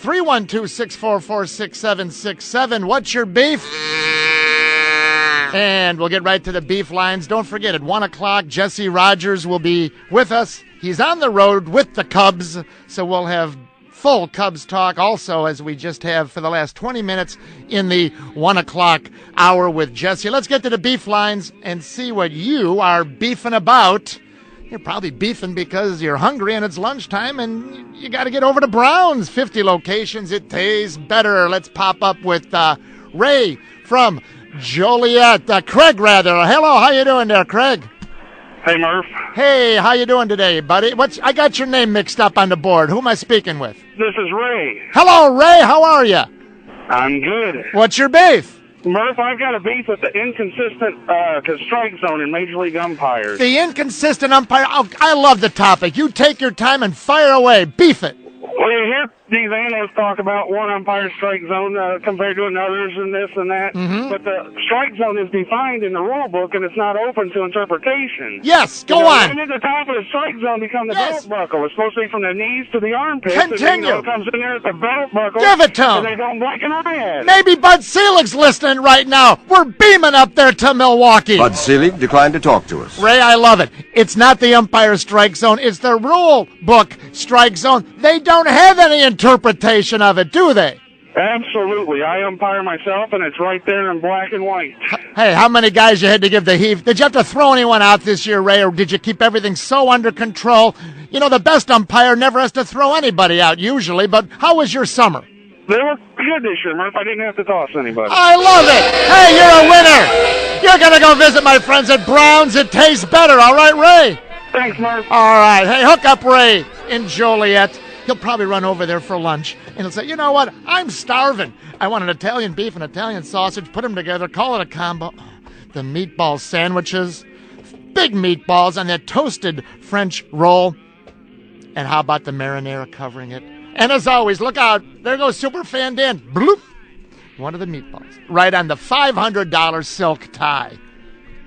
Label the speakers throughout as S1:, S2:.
S1: 312-644-6767. What's your beef? And we'll get right to the beef lines. Don't forget, at 1 o'clock, Jesse Rogers will be with us. He's on the road with the Cubs, so we'll have full Cubs talk also, as we just have for the last 20 minutes in the 1 o'clock hour with Jesse. Let's get to the beef lines and see what you are beefing about. You're probably beefing because you're hungry and it's lunchtime and you got to get over to Brown's. 50 locations. It tastes better. Let's pop up with Ray from Joliet. Craig, rather. Hello, how you doing there, Craig?
S2: Hey, Murph.
S1: Hey, how you doing today, buddy? I got your name mixed up on the board. Who am I speaking with?
S2: This is Ray.
S1: Hello, Ray. How are you?
S2: I'm good.
S1: What's your beef?
S2: Murph, I've got a beef with the inconsistent strike zone in Major League umpires.
S1: The inconsistent umpire. Oh, I love the topic. You take your time and fire away. Beef it.
S2: Well, you hear these analysts talk about one umpire strike zone compared to another's and this and that, but the strike zone is defined in the rule book and it's not open to interpretation.
S1: Yes, go on.
S2: When did the top of the strike zone become the belt buckle? It's supposed to be from the knees to the armpits.
S1: Continue.
S2: And, it comes in there at the belt buckle.
S1: Give it to him.
S2: And they don't black and red.
S1: Maybe Bud Selig's listening right now. We're beaming up there to Milwaukee.
S3: Bud Selig declined to talk to us.
S1: Ray, I love it. It's not the umpire strike zone. It's the rule book strike zone. They don't have any interpretation of it, do they?
S2: Absolutely. I umpire myself, and it's right there in black and white.
S1: Hey, how many guys you had to give the heave? Did you have to throw anyone out this year, Ray, or did you keep everything so under control? You know, the best umpire never has to throw anybody out, usually, but how was your summer?
S2: They were good this year, Murph. I didn't have to toss anybody.
S1: I love it. Hey, you're a winner. You're going to go visit my friends at Brown's. It tastes better. All right, Ray?
S2: Thanks, Murph.
S1: All right. Hey, hook up Ray in Joliet. He'll probably run over there for lunch, and he'll say, you know what, I'm starving. I want an Italian beef and Italian sausage, put them together, call it a combo. The meatball sandwiches, big meatballs on that toasted French roll. And how about the marinara covering it? And as always, look out, there goes Superfan Dan. Bloop. One of the meatballs. Right on the $500 silk tie.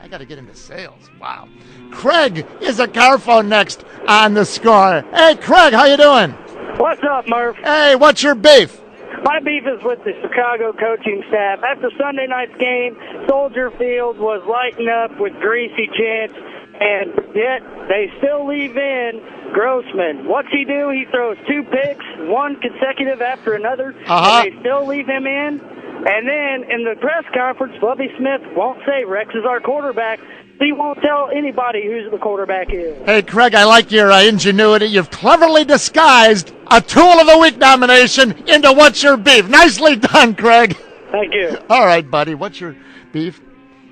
S1: I got to get into sales. Wow. Craig is a car phone next on the score. Hey, Craig, how you doing?
S4: What's up, Murph?
S1: Hey, what's your beef?
S4: My beef is with the Chicago coaching staff. After Sunday night's game, Soldier Field was lighting up with greasy chants, and yet they still leave in Grossman. What's he do? He throws 2 picks, one consecutive after another, and they still leave him in. And then in the press conference, Bubby Smith won't say Rex is our quarterback. He won't tell anybody who the quarterback is.
S1: Hey, Craig, I like your ingenuity. You've cleverly disguised a Tool of the Week nomination into What's Your Beef. Nicely done, Craig.
S4: Thank you.
S1: All right, buddy, what's your beef?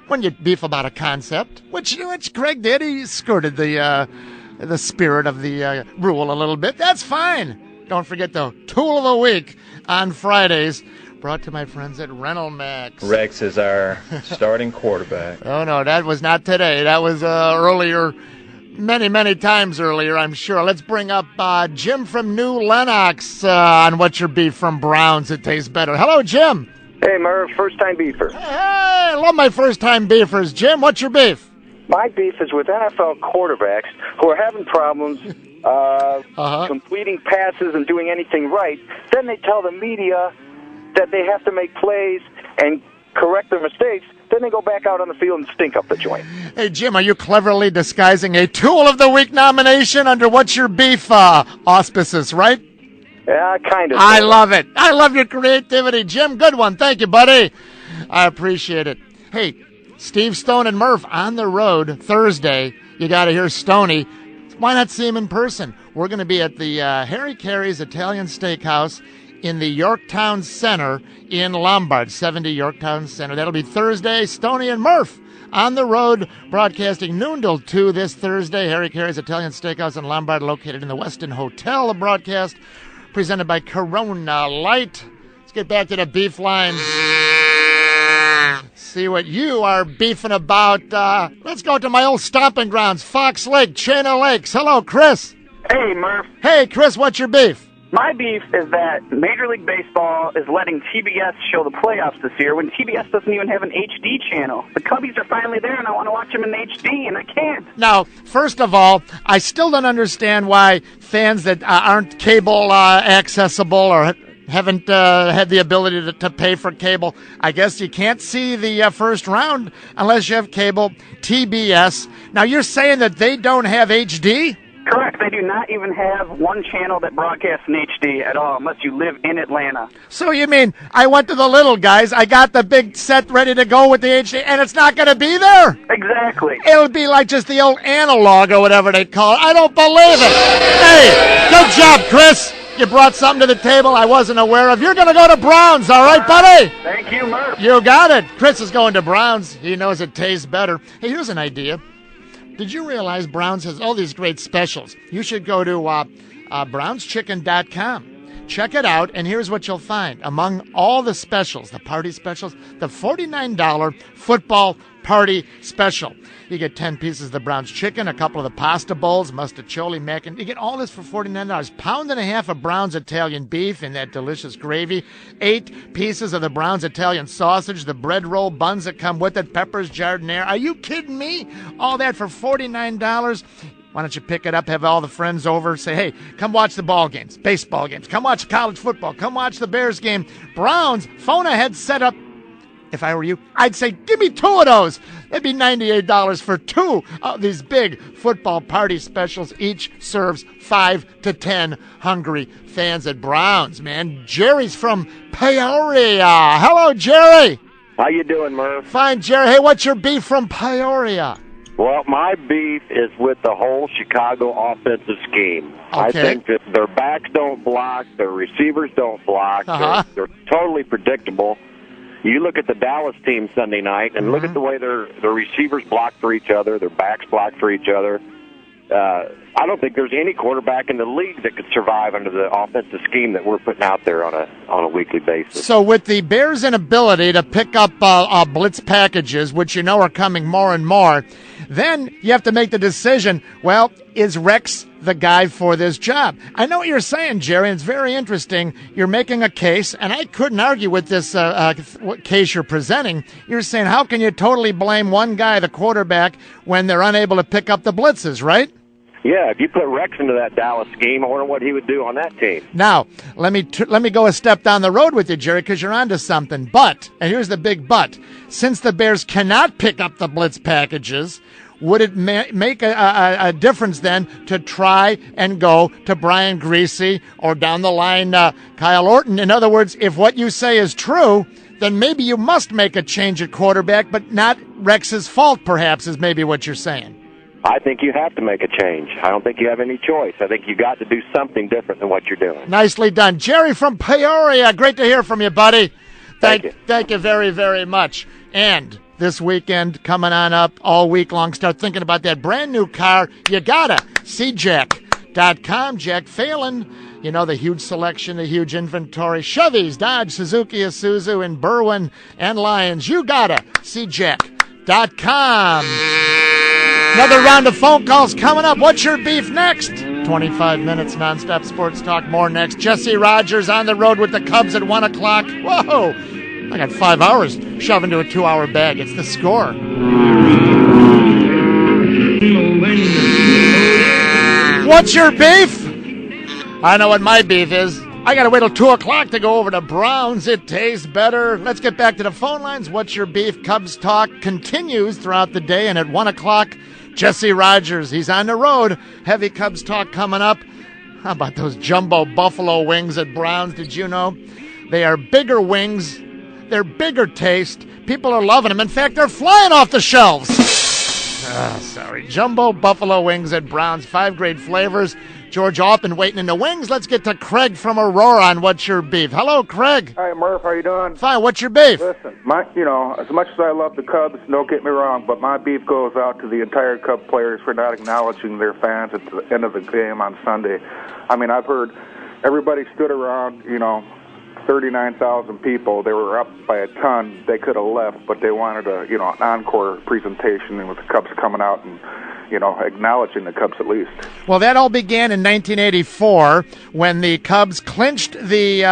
S1: When you beef about a concept, which Craig did, he skirted the spirit of the rule a little bit. That's fine. Don't forget, though, Tool of the Week on Fridays. Brought to my friends at Rental Max.
S5: Rex is our starting quarterback.
S1: Oh, no, that was not today. That was earlier, many times earlier, I'm sure. Let's bring up Jim from New Lenox on What's Your Beef from Browns. It tastes better. Hello, Jim.
S6: Hey, Murph, first-time beefer.
S1: Hey, I love my first-time beefers. Jim, what's your beef?
S6: My beef is with NFL quarterbacks who are having problems completing passes and doing anything right. Then they tell the media that they have to make plays and correct their mistakes. Then they go back out on the field and stink up the joint.
S1: Hey, Jim, are you cleverly disguising a Tool of the Week nomination under What's Your Beef auspices, right?
S6: Yeah, kind of.
S1: I love it. I love your creativity. Jim, good one. Thank you, buddy. I appreciate it. Hey, Steve, Stone, and Murph on the road Thursday. You got to hear Stoney. Why not see him in person? We're going to be at the Harry Carey's Italian Steakhouse in the Yorktown Center in Lombard, 70 Yorktown Center. That'll be Thursday. Stoney and Murph on the road, broadcasting noon till 2 this Thursday. Harry Carey's Italian Steakhouse in Lombard, located in the Westin Hotel. A broadcast presented by Corona Light. Let's get back to the beef lines. See what you are beefing about. Let's go to my old stomping grounds, Fox Lake, Chain of Lakes. Hello, Chris.
S7: Hey, Murph.
S1: Hey, Chris, what's your beef?
S7: My beef is that Major League Baseball is letting TBS show the playoffs this year when TBS doesn't even have an HD channel. The Cubbies are finally there, and I want to watch them in HD, and I can't.
S1: Now, first of all, I still don't understand why fans that aren't cable accessible or haven't had the ability to pay for cable. I guess you can't see the first round unless you have cable TBS. Now, you're saying that they don't have HD?
S7: Correct. They do not even have one channel that broadcasts in HD at all, unless you live in Atlanta.
S1: So you mean I went to the little guys, I got the big set ready to go with the HD, and it's not going to be there?
S7: Exactly.
S1: It'll be like just the old analog or whatever they call it. I don't believe it. Hey, good job, Chris. You brought something to the table I wasn't aware of. You're going to go to Browns, all right, buddy?
S7: Thank you, Murph.
S1: You got it. Chris is going to Browns. He knows it tastes better. Hey, here's an idea. Did you realize Browns has all these great specials? You should go to brownschicken.com. Check it out, and here's what you'll find. Among all the specials, the party specials, the $49 football party special. You get 10 pieces of the Browns chicken, a couple of the pasta bowls, mustacholi, mac, and you get all this for $49. Pound and a half of Browns Italian beef in that delicious gravy, 8 pieces of the Browns Italian sausage, the bread roll buns that come with it, peppers, giardiniera. Are you kidding me? All that for $49? Why don't you pick it up, have all the friends over, say, hey, come watch the ball games, baseball games, come watch college football, come watch the Bears game. Browns, phone ahead, set up. If I were you, I'd say, give me 2 of those. That'd be $98 for 2 of these big football party specials. Each serves 5 to 10 hungry fans at Browns, man. Jerry's from Peoria. Hello, Jerry.
S8: How you doing, Murph?
S1: Fine, Jerry. Hey, what's your beef from Peoria?
S8: Well, my beef is with the whole Chicago offensive scheme.
S1: Okay.
S8: I think that their backs don't block, their receivers don't block. They're totally predictable. You look at the Dallas team Sunday night and look at the way their receivers block for each other, their backs block for each other. I don't think there's any quarterback in the league that could survive under the offensive scheme that we're putting out there on a weekly basis.
S1: So with the Bears' inability to pick up blitz packages, which you know are coming more and more, then you have to make the decision, well, is Rex the guy for this job? I know what you're saying, Jerry, and it's very interesting. You're making a case, and I couldn't argue with this case you're presenting. You're saying, how can you totally blame one guy, the quarterback, when they're unable to pick up the blitzes, right?
S8: Yeah, if you put Rex into that Dallas scheme, I wonder what he would do on that team.
S1: Now, let me go a step down the road with you, Jerry, because you're onto something. But, and here's the big but, since the Bears cannot pick up the blitz packages, would it make a difference then to try and go to Brian Griese or down the line Kyle Orton? In other words, if what you say is true, then maybe you must make a change at quarterback, but not Rex's fault, perhaps, is maybe what you're saying.
S8: I think you have to make a change. I don't think you have any choice. I think you got to do something different than what you're doing.
S1: Nicely done. Jerry from Peoria, great to hear from you, buddy. Thank you very, very much. And this weekend, coming on up all week long, start thinking about that brand new car. You gotta see Jack.com. Jack Phelan, you know, the huge selection, the huge inventory. Chevys, Dodge, Suzuki, Isuzu, and Berwyn and Lions. You gotta see Jack.com. Another round of phone calls coming up. What's your beef next? 25 minutes nonstop sports talk. More next. Jesse Rogers on the road with the Cubs at 1 o'clock. Whoa! I got 5 hours shoved into a 2-hour bag. It's The Score. What's your beef? I know what my beef is. I got to wait till 2 o'clock to go over to Browns. It tastes better. Let's get back to the phone lines. What's your beef? Cubs talk continues throughout the day, and at 1 o'clock, Jesse Rogers. He's on the road. Heavy Cubs talk coming up. How about those jumbo buffalo wings at Browns? Did you know? They are bigger wings. They're bigger taste. People are loving them. In fact, they're flying off the shelves. Jumbo buffalo wings at Browns. 5 great flavors. George Alton waiting in the wings. Let's get to Craig from Aurora on What's Your Beef. Hello, Craig.
S9: Hi, Murph. How you doing?
S1: Fine. What's your beef?
S9: Listen, as much as I love the Cubs, don't get me wrong, but my beef goes out to the entire Cub players for not acknowledging their fans at the end of the game on Sunday. I mean, I've heard everybody stood around, 39,000 people. They were up by a ton. They could have left, but they wanted an encore presentation, and with the Cubs coming out and acknowledging the Cubs at least.
S1: Well, that all began in 1984 when the Cubs clinched the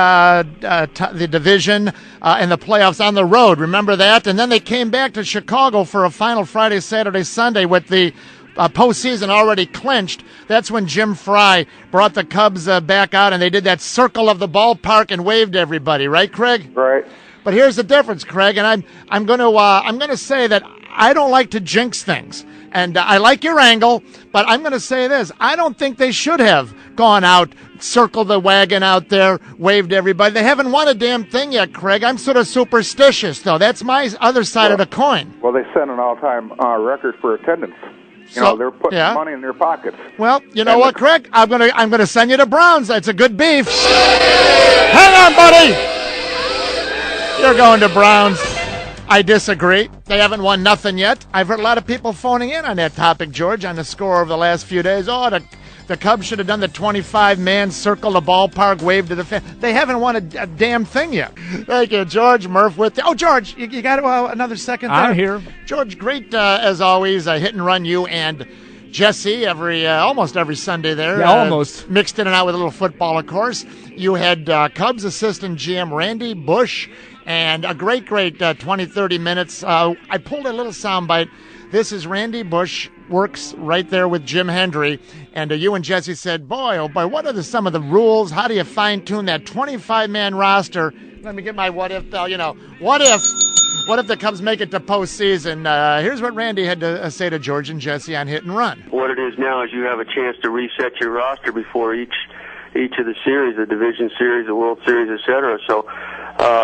S1: division and the playoffs on the road. Remember that? And then they came back to Chicago for a final Friday, Saturday, Sunday with the postseason already clinched, that's when Jim Fry brought the Cubs back out, and they did that circle of the ballpark and waved to everybody, right, Craig?
S9: Right.
S1: But here's the difference, Craig, and I'm going to say that I don't like to jinx things. And I like your angle, but I'm going to say this. I don't think they should have gone out, circled the wagon out there, waved everybody. They haven't won a damn thing yet, Craig. I'm sort of superstitious, though. That's my other side of the coin.
S9: Well, they set an all-time record for attendance. They're putting money in their pockets.
S1: Well, you know what, Craig? I'm gonna send you to Browns. That's a good beef. Hang on, buddy. You're going to Browns. I disagree. They haven't won nothing yet. I've heard a lot of people phoning in on that topic, George, on the score over the last few days. Oh, the Cubs should have done the 25-man circle the ballpark, wave to the fan. They haven't won a damn thing yet. Thank you, George. Murph with you. Oh, George, you got another second there?
S10: I'm here.
S1: George, great as always. Hit and run you and Jesse almost every Sunday there.
S10: Yeah, almost.
S1: Mixed in and out with a little football, of course. You had Cubs assistant GM Randy Bush. And a great 20, 30 minutes. I pulled a little soundbite. This is Randy Bush, works right there with Jim Hendry. And you and Jesse said, boy, oh boy, what are some of the rules? How do you fine-tune that 25-man roster? Let me get my what if, what if the Cubs make it to postseason? Here's what Randy had to say to George and Jesse on Hit and Run.
S11: What it is now is you have a chance to reset your roster before each of the series, the division series, the World Series, et cetera. So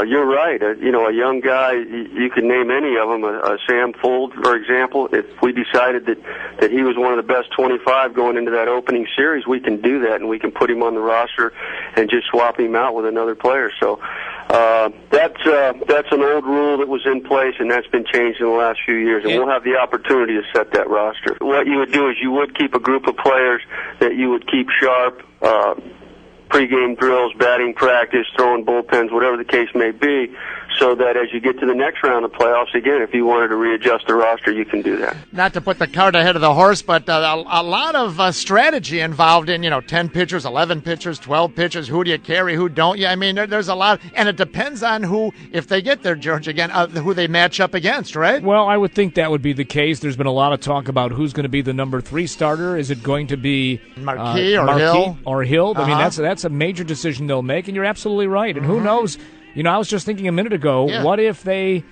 S11: you're right. A young guy, you can name any of them. Sam Fuld, for example. If we decided that he was one of the best 25 going into that opening series, we can do that, and we can put him on the roster and just swap him out with another player. So that's an old rule that was in place, and that's been changed in the last few years, and we'll have the opportunity to set that roster. What you would do is you would keep a group of players that you would keep sharp, pregame drills, batting practice, throwing bullpens, whatever the case may be, so that as you get to the next round of playoffs, again, if you wanted to readjust the roster, you can do that.
S1: Not to put the cart ahead of the horse, but a lot of strategy involved in, 10 pitchers, 11 pitchers, 12 pitchers. Who do you carry, who don't you? I mean, there's a lot, and it depends on who, if they get there, George, again, who they match up against, right?
S10: Well, I would think that would be the case. There's been a lot of talk about who's going to be the number 3 starter. Is it going to be
S1: Marquis or Hill?
S10: I mean, that's a major decision they'll make, and you're absolutely right. And who knows? I was just thinking a minute ago, what if they...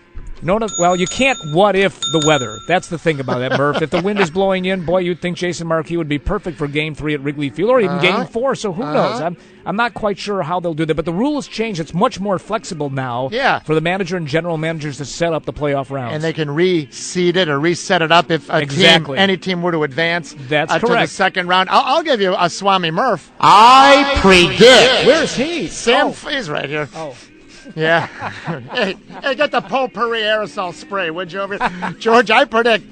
S10: Well, you can't what if the weather. That's the thing about that, Murph. If the wind is blowing in, boy, you'd think Jason Marquis would be perfect for Game 3 at Wrigley Field, or even Game 4, so who knows? I'm not quite sure how they'll do that, but the rule has changed. It's much more flexible now for the manager and general managers to set up the playoff rounds.
S1: And they can reseed it or reset it up if any team were to advance to the second round. I'll give you a Swami Murph. I predict.
S10: Where's he?
S1: He's right here.
S10: Oh.
S1: Yeah. hey, get the potpourri aerosol spray, would you? George, I predict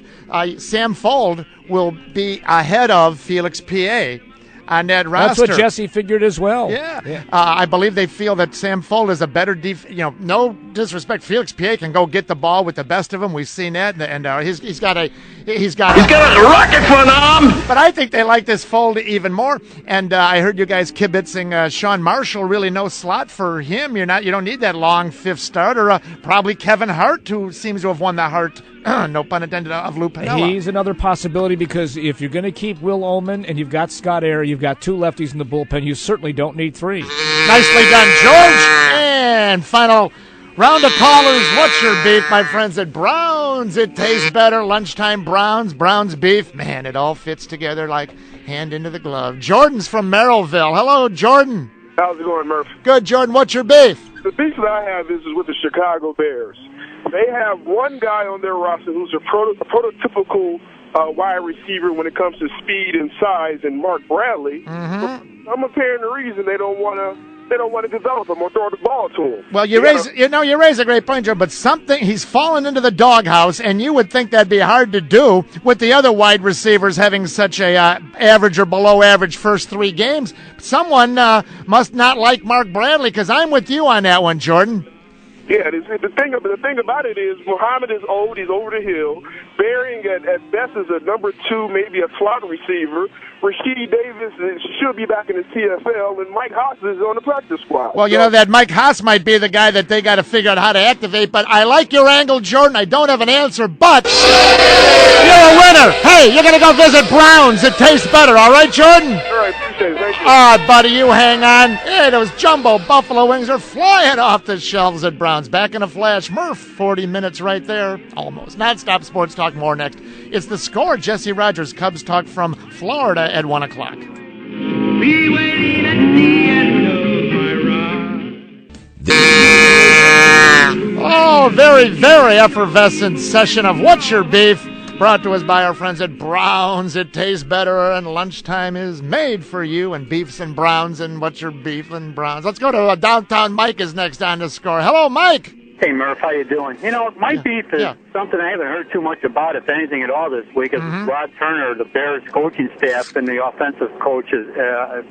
S1: Sam Fuld will be ahead of Felix P.A. on that roster.
S10: That's what Jesse figured as well.
S1: Yeah. I believe they feel that Sam Fuld is a better no disrespect. Felix P.A. can go get the ball with the best of them. We've seen that, and he's got a rocket for an arm. But I think they like this Fuld even more. And I heard you guys kibitzing Sean Marshall. Really no slot for him. You don't need that long fifth starter. Probably Kevin Hart, who seems to have won the heart. No pun intended, of Lou Piniella.
S10: He's another possibility because if you're going to keep Will Ullman and you've got Scott Eyre, you've got 2 lefties in the bullpen, you certainly don't need 3.
S1: Nicely done, George. And final round of callers. What's your beef, my friends at Browns? It tastes better. Lunchtime Browns beef. Man, it all fits together like hand into the glove. Jordan's from Merrillville. Hello, Jordan.
S12: How's it going, Murph?
S1: Good, Jordan. What's your beef?
S12: The beef that I have is with the Chicago Bears. They have one guy on their roster who's a prototypical wide receiver when it comes to speed and size, and Mark Bradley. Mm-hmm. I'm apparent the reason they don't want to develop him or throw the ball to him.
S1: Well, you raise a great point, Joe. But he's fallen into the doghouse, and you would think that'd be hard to do with the other wide receivers having such a average or below average first 3 games. Someone must not like Mark Bradley, because I'm with you on that one, Jordan.
S12: Yeah, the thing about it is Muhammad is old. He's over the hill. Berring at best is a number 2, maybe a slot receiver. Rasheed Davis should be back in the CFL, and Mike Haas is on the practice squad.
S1: Well, you know that Mike Haas might be the guy that they got to figure out how to activate, but I like your angle, Jordan. I don't have an answer, but you're a winner. Hey, you're going to go visit Browns. It tastes better, all right, Jordan?
S12: All right, appreciate it. Thank you.
S1: All right, buddy, you hang on. Hey, those jumbo buffalo wings are flying off the shelves at Browns. Back in a flash. Murph, 40 minutes right there. Almost. Non-stop sports talk, more next. It's The Score. Jesse Rogers, Cubs talk from Florida at 1 o'clock.
S13: Be waiting at the end of my ride.
S1: Oh, very, very effervescent session of What's Your Beef? Brought to us by our friends at Browns. It tastes better, and lunchtime is made for you. And beefs and Browns, and What's Your Beef and Browns. Let's go to downtown. Mike is next on The Score. Hello, Mike.
S14: Hey, Murph, how you doing? You know, my beef is something I haven't heard too much about, if anything at all, this week. Is Rod Turner, the Bears coaching staff, and the offensive coaches,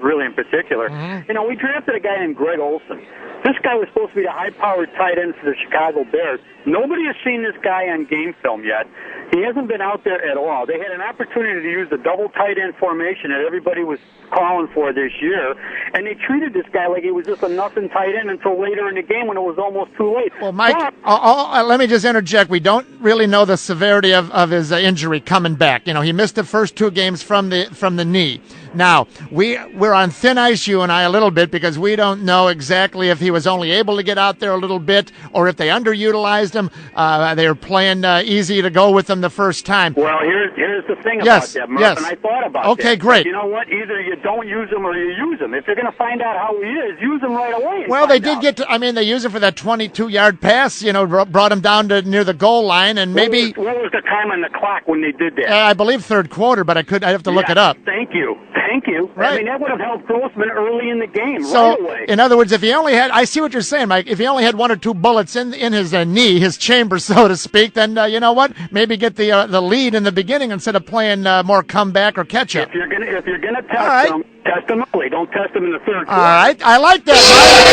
S14: really in particular. You know, we drafted a guy named Greg Olson. This guy was supposed to be the high-powered tight end for the Chicago Bears. Nobody has seen this guy on game film yet. He hasn't been out there at all. They had an opportunity to use the double tight end formation that everybody was calling for this year, and they treated this guy like he was just a nothing tight end until later in the game when it was almost too late.
S1: Well, Mike, let me just interject. We don't really know the severity of his injury coming back. You know, he missed the first 2 games from the knee. Now, we're on thin ice, you and I, a little bit, because we don't know exactly if he was only able to get out there a little bit or if they underutilized him. They were playing easy to go with him the first time.
S14: Well, here's the thing about that, Murph, and I thought about that.
S1: Okay, great.
S14: But you know what? Either you don't use him or you use him. If you're going to find out how he is, use him right away.
S1: Well, they did get to, they used him for that 22-yard pass, brought him down to near the goal line, and maybe...
S14: What was the time on the clock when they did that?
S1: I believe third quarter, but I'd have to look it up.
S14: Thank you.
S1: Right.
S14: I mean, that would have helped Grossman early in the game,
S1: so,
S14: right away.
S1: In other words, if he only had, I see what you're saying, Mike, if he only had 1 or 2 bullets in his knee, his chamber, so to speak, then you know what? Maybe get the lead in the beginning instead of playing more comeback or catch up.
S14: If you're gonna test him, test him early. Don't test him in the third quarter.
S1: All right, I like that, Mike.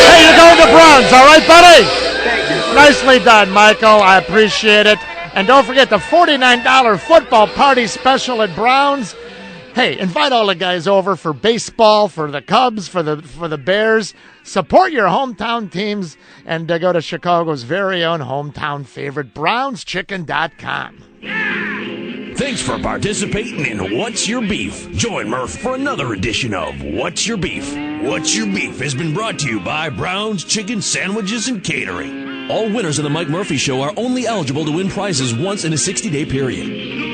S1: Hey, you're going to Browns, all right, buddy?
S14: Thank you.
S1: Nicely done, Michael. I appreciate it. And don't forget the $49 football party special at Browns. Hey, invite all the guys over for baseball, for the Cubs, for the Bears. Support your hometown teams and go to Chicago's very own hometown favorite, BrownsChicken.com.
S15: Thanks for participating in What's Your Beef. Join Murph for another edition of What's Your Beef. What's Your Beef has been brought to you by Brown's Chicken Sandwiches and Catering. All winners of the Mike Murphy Show are only eligible to win prizes once in a 60-day period.